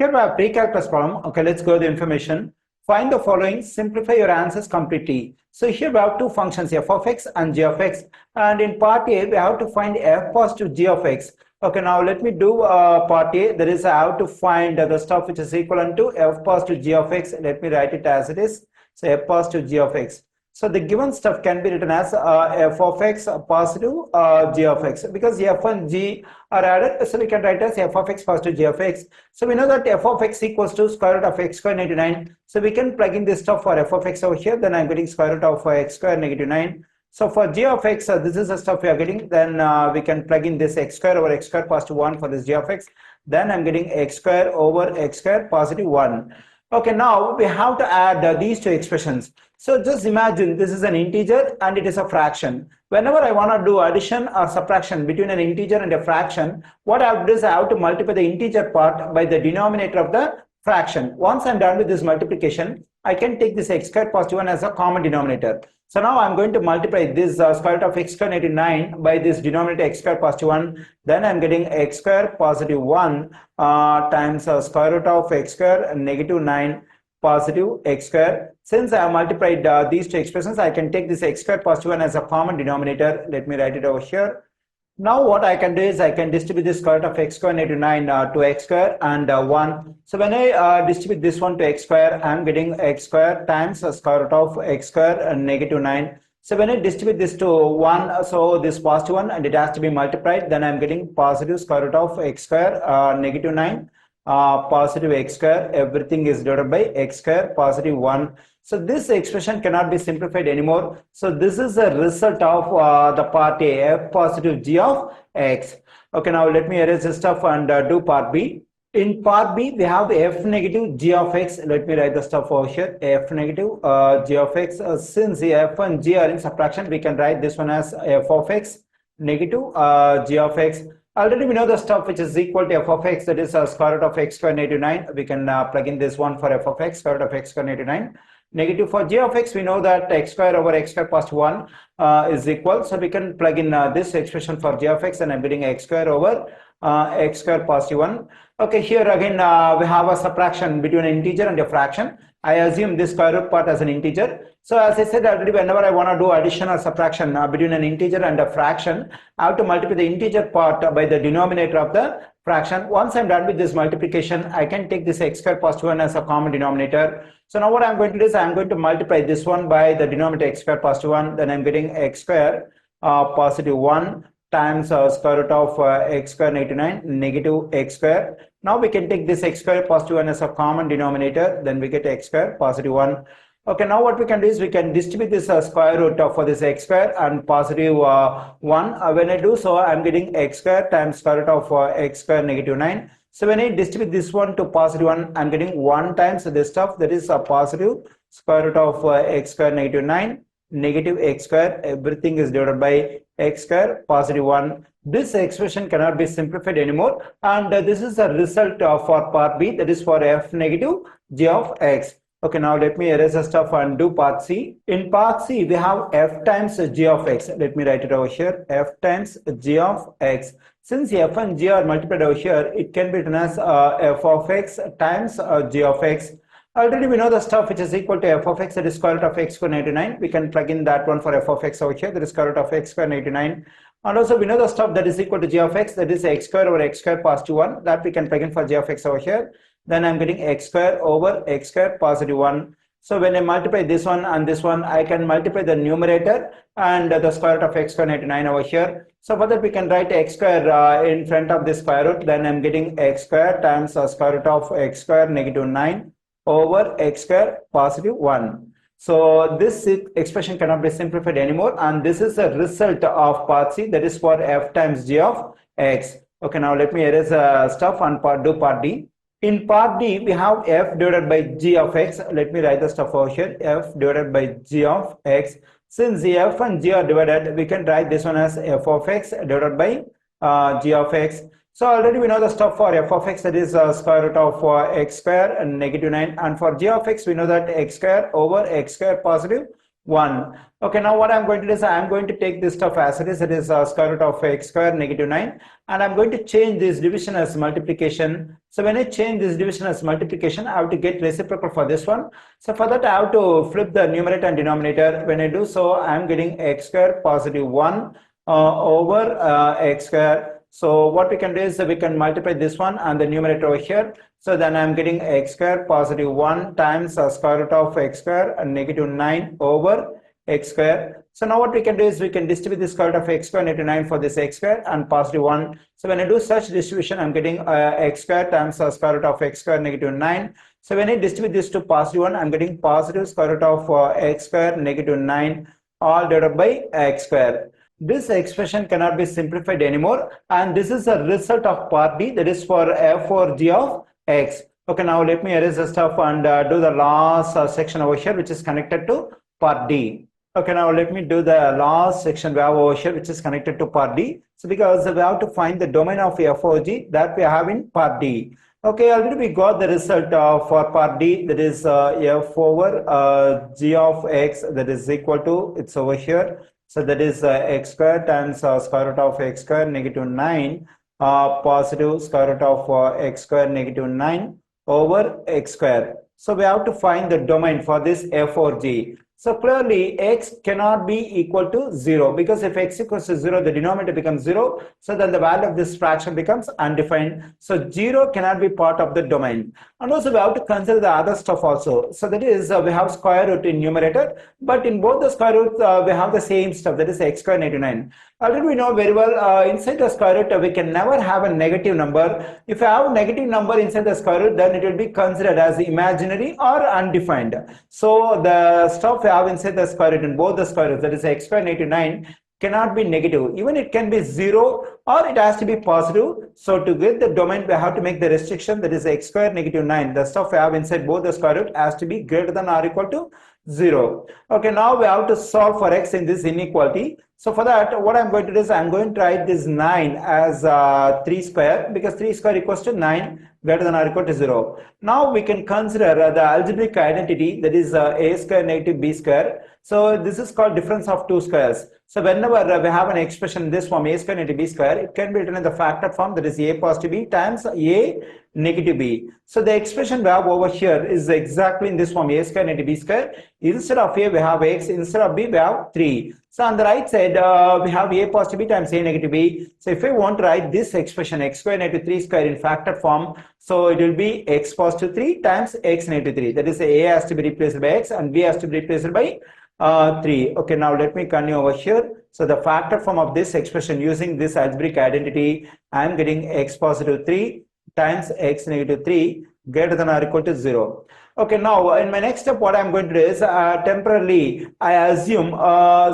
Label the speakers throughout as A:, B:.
A: Here we have pre-calculus problem. Okay, let's go to the information. Find the following, simplify your answers completely. So here we have two functions, f of x and g of x. And in part A, we have to find f positive g of x. Okay, now let me do part A. That is, I have to find the stuff which is equivalent to f positive g of x. Let me write it as it is. So f positive g of x. So the given stuff can be written as f of x positive g of x, because f and g are added, so we can write as f of x positive g of x. So we know that f of x equals to square root of x square negative 9. So we can plug in this stuff for f of x over here. Then I'm getting square root of x square negative 9. So for g of x, this is the stuff we are getting. Then we can plug in this x square over x square positive 1 for this g of x. Then I'm getting x square over x square positive 1. Okay, now we have to add these two expressions. So just imagine this is an integer and it is a fraction. Whenever I want to do addition or subtraction between an integer and a fraction, what I have to do is I have to multiply the integer part by the denominator of the fraction. Once I'm done with this multiplication, I can take this x square positive 1 as a common denominator. So now I'm going to multiply this square root of x square negative 9 by this denominator x square positive 1. Then I'm getting x square positive 1 times square root of x square negative 9 positive x square. Since I have multiplied these two expressions, I can take this x square positive 1 as a common denominator. Let me write it over here. Now what I can do is I can distribute this square root of x square negative 9 to x square and 1. So when I distribute this one to x square, I am getting x square times square root of x square and negative 9. So when I distribute this to 1, so this positive 1 and it has to be multiplied, then I am getting positive square root of x square negative 9 positive x square. Everything is divided by x square positive 1. So this expression cannot be simplified anymore. So this is the result of the part A, f positive g of x. Okay, now let me erase this stuff and do part B. In part B, we have f negative g of x. Let me write the stuff over here, f negative g of x. Since the f and g are in subtraction, we can write this one as f of x negative g of x. Already we know the stuff which is equal to f of x, that is square root of x square negative 9. We can plug in this one for f of x, square root of x square negative 9. Negative for g of x, we know that x square over x square positive 1 is equal. So we can plug in this expression for g of x, and I'm getting x square over x square positive 1. Okay, here again we have a subtraction between an integer and a fraction. I assume this square root part as an integer. So as I said already, whenever I want to do addition or subtraction between an integer and a fraction, I have to multiply the integer part by the denominator of the fraction. Once I'm done with this multiplication, I can take this x square positive 1 as a common denominator. So now what I'm going to do is I'm going to multiply this one by the denominator x square positive 1. Then I'm getting x square positive 1 times square root of x square negative 9 negative x square. Now we can take this x square positive 1 as a common denominator. Then we get x square positive 1. Okay, now what we can do is we can distribute this square root for this x square and positive 1. When I do so, I'm getting x square times square root of x square negative 9. So when I distribute this one to positive 1, I'm getting 1 times this stuff, that is a positive square root of x square negative 9 negative x square. Everything is divided by x square positive 1. This expression cannot be simplified anymore, and this is the result for part B, that is for f negative g of x. Okay, now let me erase the stuff and do part C. In part C, we have f times g of x. Let me write it over here, f times g of x. Since f and g are multiplied over here, it can be written as f of x times g of x. Already we know the stuff which is equal to f of x, that is square root of x square negative 9. We can plug in that one for f of x over here, that is square root of x square negative 9. And also we know the stuff that is equal to g of x, that is x square over x square positive 1. That we can plug in for g of x over here. Then I'm getting x square over x square positive 1. So when I multiply this one and this one, I can multiply the numerator and the square root of x square negative 9 over here. So for that we can write x square in front of this square root. Then I'm getting x square times square root of x square negative 9 over x square positive 1. So this expression cannot be simplified anymore, and this is a result of part C, that is for f times g of x. Okay, now let me erase stuff and do part D. In part D, we have f divided by g of x. Let me write the stuff over here, f divided by g of x. Since the f and g are divided, we can write this one as f of x divided by g of x. So already we know the stuff for f of x, that is square root of x square and negative 9. And for g of x, we know that x square over x square positive 1. Okay, now what I'm going to do is I'm going to take this stuff as it is square root of x square negative 9, and I'm going to change this division as multiplication. So when I change this division as multiplication, I have to get reciprocal for this one. So for that, I have to flip the numerator and denominator. When I do so, I'm getting x square positive 1 over x square. So what we can do is we can multiply this one and the numerator over here. So then I'm getting x square positive 1 times square root of x square and negative 9 over x square. So now what we can do is we can distribute the square root of x square negative 9 for this x square and positive 1. So when I do such distribution, I'm getting x square times square root of x square negative 9. So when I distribute this to positive 1, I'm getting positive square root of x square negative 9 all divided by x square. This expression cannot be simplified anymore, and this is a result of part D, that is for f or g of x. Okay, now let me erase the stuff and do the last section over here, which is connected to part D. Okay, now let me do the last section we have over here, which is connected to part D. So because we have to find the domain of f or g that we have in part D. Okay, already we got the result for part D, that is f over g of x, that is equal to, it's over here. So that is x square times square root of x square negative 9 positive square root of x square negative 9 over x square. So we have to find the domain for this f or g. So clearly x cannot be equal to 0, because if x equals to 0, the denominator becomes 0. So then the value of this fraction becomes undefined. So 0 cannot be part of the domain. And also we have to consider the other stuff also. So that is we have square root in numerator, but in both the square roots we have the same stuff, that is x square negative 9. Already we know very well inside the square root we can never have a negative number. If I have a negative number inside the square root, then it will be considered as imaginary or undefined. So the stuff we have inside the square root in both the square roots, that is x square negative 9, cannot be negative. Even it can be 0 or it has to be positive. So to get the domain, we have to make the restriction, that is x square negative 9. The stuff we have inside both the square root has to be greater than or equal to 0. Okay, now we have to solve for x in this inequality. So for that, what I'm going to do is I'm going to write this 9 as 3 square, because 3 square equals to 9 greater than or equal to 0. Now we can consider the algebraic identity, that is a square negative b square. So this is called difference of two squares. So whenever we have an expression in this form, a square negative b square, it can be written in the factor form, that is a positive b times a negative b. So the expression we have over here is exactly in this form, a square negative b square. Instead of a we have x, instead of b we have 3. So on the right side we have a positive b times a negative b. So if I want to write this expression x square negative 3 square in factor form, so it will be x positive 3 times x negative 3. That is a has to be replaced by x and b has to be replaced by 3. Okay, now let me continue over here. So the factor form of this expression using this algebraic identity, I am getting x positive 3 times x negative 3 greater than or equal to 0. Okay, now in my next step, what I'm going to do is temporarily I assume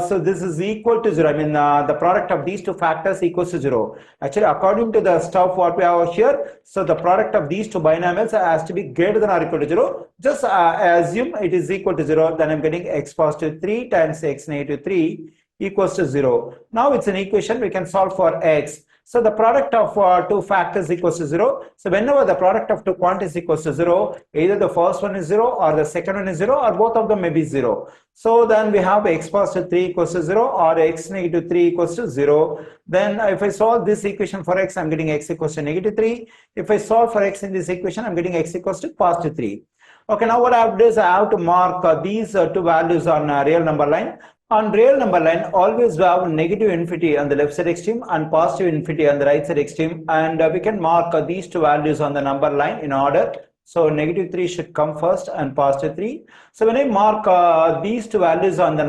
A: so this is equal to 0. I mean the product of these two factors equals to 0. Actually, according to the stuff what we have here, so the product of these two binomials has to be greater than or equal to 0. Just assume it is equal to 0. Then I'm getting x positive 3 times x negative 3 equals to 0. Now it's an equation we can solve for x. So the product of two factors equals to 0. So whenever the product of two quantities equals to 0, either the first one is 0 or the second one is 0 or both of them may be 0. So then we have x positive 3 equals to 0 or x negative 3 equals to 0. Then if I solve this equation for x, I'm getting x equals to negative 3. If I solve for x in this equation, I'm getting x equals to positive 3. Okay, now what I have to do is I have to mark these two values on real number line. On real number line, always we have negative infinity on the left side extreme and positive infinity on the right side extreme, and we can mark these two values on the number line in order. So negative 3 should come first and positive 3. So when I mark these two values on the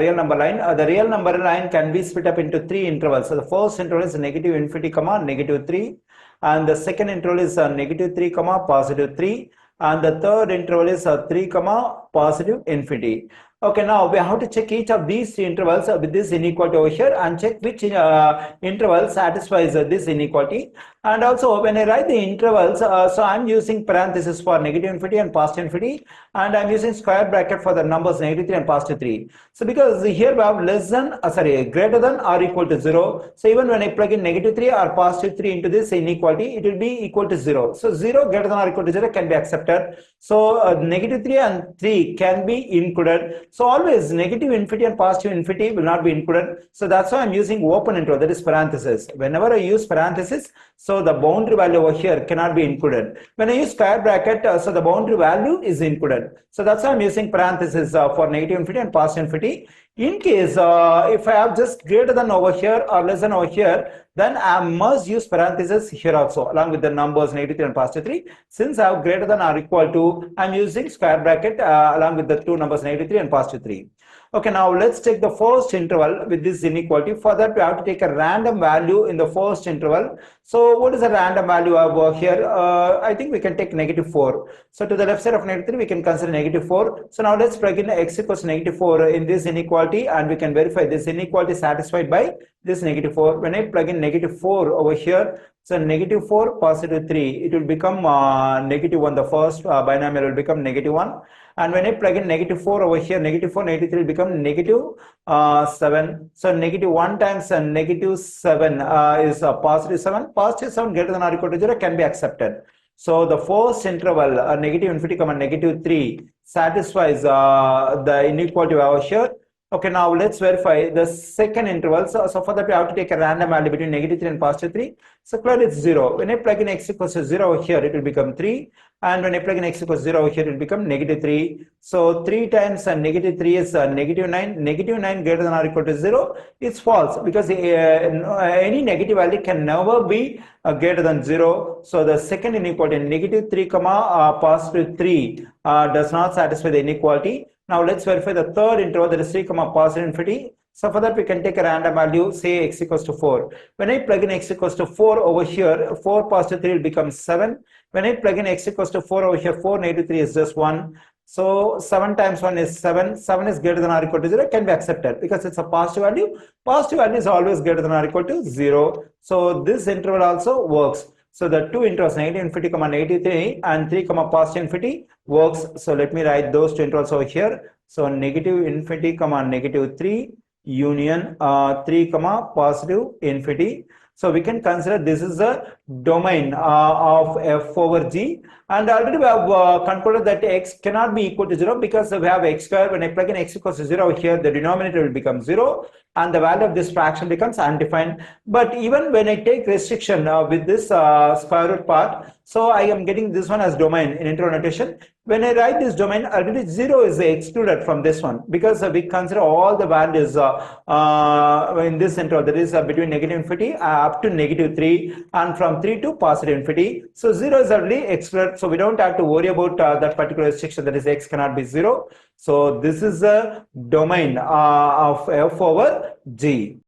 A: real number line, the real number line can be split up into 3 intervals. So the first interval is negative infinity comma negative 3, and the second interval is negative 3 comma positive 3, and the third interval is 3 comma positive infinity. Okay, now we have to check each of these intervals with this inequality over here and check which interval satisfies this inequality. And also when I write the intervals, so I'm using parenthesis for negative infinity and positive infinity, and I'm using square bracket for the numbers negative 3 and positive 3. So because here we have less than, greater than or equal to 0. So even when I plug in negative 3 or positive 3 into this inequality, it will be equal to 0. So 0 greater than or equal to 0 can be accepted. So negative 3 and 3 infinity can be included. So always negative infinity and positive infinity will not be included. So that's why I'm using open interval, that is parenthesis. Whenever I use parenthesis, so the boundary value over here cannot be included. When I use square bracket, so the boundary value is included. So that's why I'm using parenthesis for negative infinity and positive infinity. In case if I have just greater than over here or less than over here, then I must use parentheses here also along with the numbers negative 3 and positive 3. Since I have greater than or equal to, I'm using square bracket along with the two numbers negative 3 and positive 3. Okay, now let's take the first interval with this inequality. For that, we have to take a random value in the first interval. So what is the random value over here? I think we can take negative 4. So to the left side of negative 3, we can consider negative 4. So now let's plug in x equals negative 4 in this inequality, and we can verify this inequality satisfied by this negative 4. When I plug in negative 4 over here, so negative 4, positive 3, it will become negative 1. The first binomial will become negative 1. And when I plug in negative 4 over here, negative 4, negative 3 will become negative 7. So negative 1 times negative 7 is positive 7. Positive 7 greater than or equal to 0 can be accepted. So the first interval, negative infinity, negative 3, satisfies the inequality over here. Okay, now let's verify the second interval. So for that, we have to take a random value between negative 3 and positive 3. So clearly it's 0. When I plug in x equals to 0 over here, it will become 3. And when I plug in x equals 0 over here, it will become negative 3. So 3 times negative 3 is negative 9. Negative 9 greater than or equal to 0. It's false because any negative value can never be greater than 0. So the second inequality, negative 3, positive 3, does not satisfy the inequality. Now let's verify the third interval, that is 3, positive infinity. So for that, we can take a random value, say x equals to 4. When I plug in x equals to 4 over here, 4 positive 3 will become 7. When I plug in x equals to 4 over here, 4 negative 3 is just 1. So 7 times 1 is 7. 7 is greater than or equal to 0, can be accepted because it's a positive value. Positive value is always greater than or equal to 0. So this interval also works. So the two intervals, negative infinity, negative 3 and 3, positive infinity works. So let me write those two intervals over here. So negative infinity, negative 3 union 3, positive infinity. So we can consider this is a domain of f over g, and already we have concluded that x cannot be equal to 0 because we have x square. When I plug in x equals to 0 over here, the denominator will become 0 and the value of this fraction becomes undefined. But even when I take restriction with this square root part, so I am getting this one as domain in interval notation. When I write this domain, already 0 is excluded from this one because we consider all the values in this interval, that is between negative infinity up to negative 3 and from 3 to positive infinity. So 0 is already excluded, so we don't have to worry about that particular restriction, that is x cannot be 0. So this is a domain of f over g.